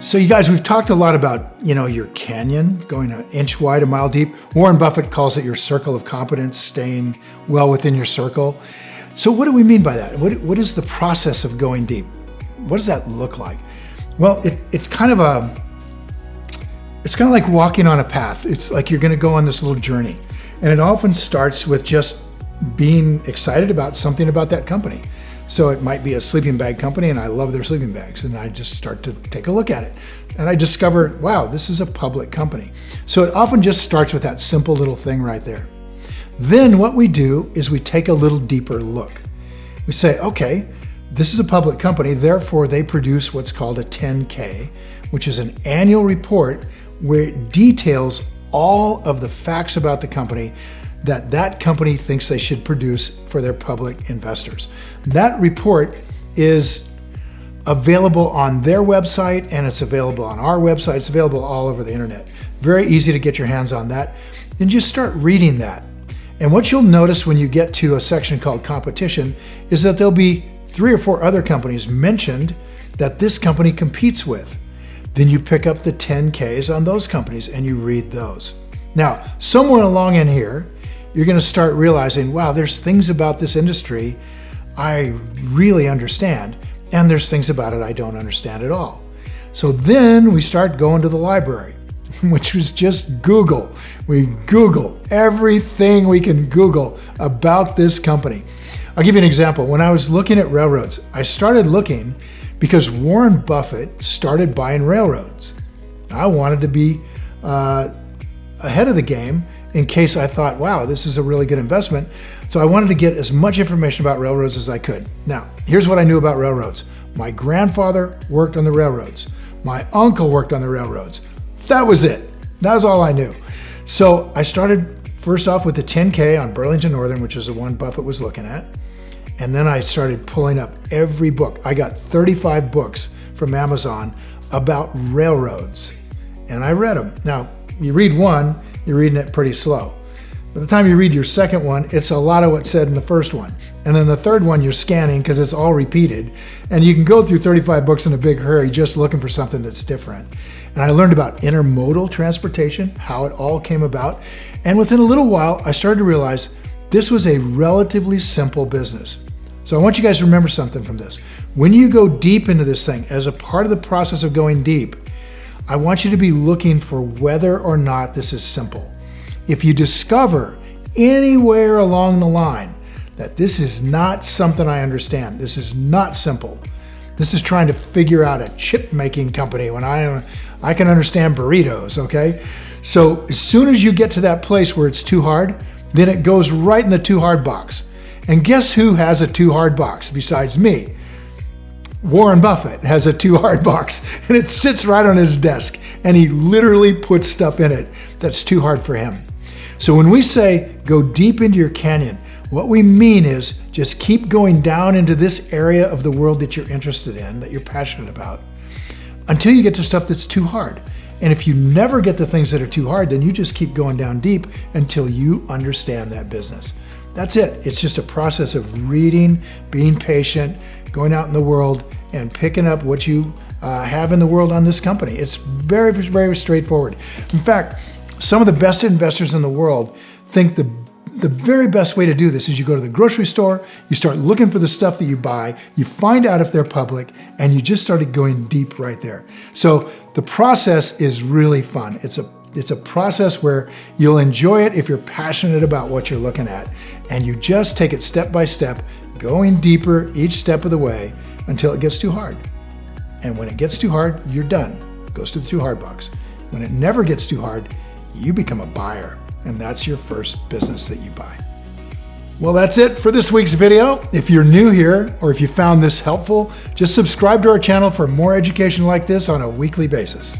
So you guys, we've talked a lot about, your canyon, going an inch wide, a mile deep. Warren Buffett calls it your circle of competence, staying well within your circle. So what do we mean by that? What is the process of going deep? What does that look like? Well, it's kind of like walking on a path. It's like you're going to go on this little journey. And it often starts with just being excited about something about that company. So it might be a sleeping bag company and I love their sleeping bags, and I just start to take a look at it. And I discover, wow, this is a public company. So it often just starts with that simple little thing right there. Then what we do is we take a little deeper look. We say, okay, this is a public company, therefore they produce what's called a 10K, which is an annual report where it details all of the facts about the company that company thinks they should produce for their public investors. That report is available on their website, and it's available on our website. It's available all over the internet. Very easy to get your hands on that. Then just start reading that. And what you'll notice when you get to a section called competition is that there'll be 3 or 4 other companies mentioned that this company competes with. Then you pick up the 10Ks on those companies and you read those. Now, somewhere along in here, you're going to start realizing, wow, there's things about this industry I really understand, and there's things about it I don't understand at all. So then we start going to the library, which was just Google. We Google everything we can Google about this company. I'll give you an example. When I was looking at railroads, I started looking because Warren Buffett started buying railroads. I wanted to be ahead of the game in case I thought, wow, this is a really good investment. So I wanted to get as much information about railroads as I could. Now, here's what I knew about railroads. My grandfather worked on the railroads. My uncle worked on the railroads. That was it. That was all I knew. So I started first off with the 10K on Burlington Northern, which is the one Buffett was looking at. And then I started pulling up every book. I got 35 books from Amazon about railroads, and I read them. Now, you read one, you're reading it pretty slow. By the time you read your second one, it's a lot of what's said in the first one. And then the third one, you're scanning because it's all repeated. And you can go through 35 books in a big hurry just looking for something that's different. And I learned about intermodal transportation, how it all came about. And within a little while, I started to realize this was a relatively simple business. So I want you guys to remember something from this. When you go deep into this thing, as a part of the process of going deep, I want you to be looking for whether or not this is simple. If you discover anywhere along the line that this is not something I understand, this is not simple, this is trying to figure out a chip making company when I can understand burritos, okay? So as soon as you get to that place where it's too hard, then it goes right in the too hard box. And guess who has a too hard box besides me? Warren Buffett has a too hard box, and it sits right on his desk, and he literally puts stuff in it that's too hard for him. So when we say go deep into your canyon, what we mean is just keep going down into this area of the world that you're interested in, that you're passionate about, until you get to stuff that's too hard. And if you never get to things that are too hard, then you just keep going down deep until you understand that business. That's it. It's just a process of reading, being patient, going out in the world and picking up what you have in the world on this company. It's very, very straightforward. In fact, some of the best investors in the world think the very best way to do this is you go to the grocery store, you start looking for the stuff that you buy, you find out if they're public, and you just started going deep right there. So the process is really fun. It's a process where you'll enjoy it if you're passionate about what you're looking at. And you just take it step by step, going deeper each step of the way until it gets too hard. And when it gets too hard, you're done. It goes to the too hard box. When it never gets too hard, you become a buyer. And that's your first business that you buy. Well, that's it for this week's video. If you're new here or if you found this helpful, just subscribe to our channel for more education like this on a weekly basis.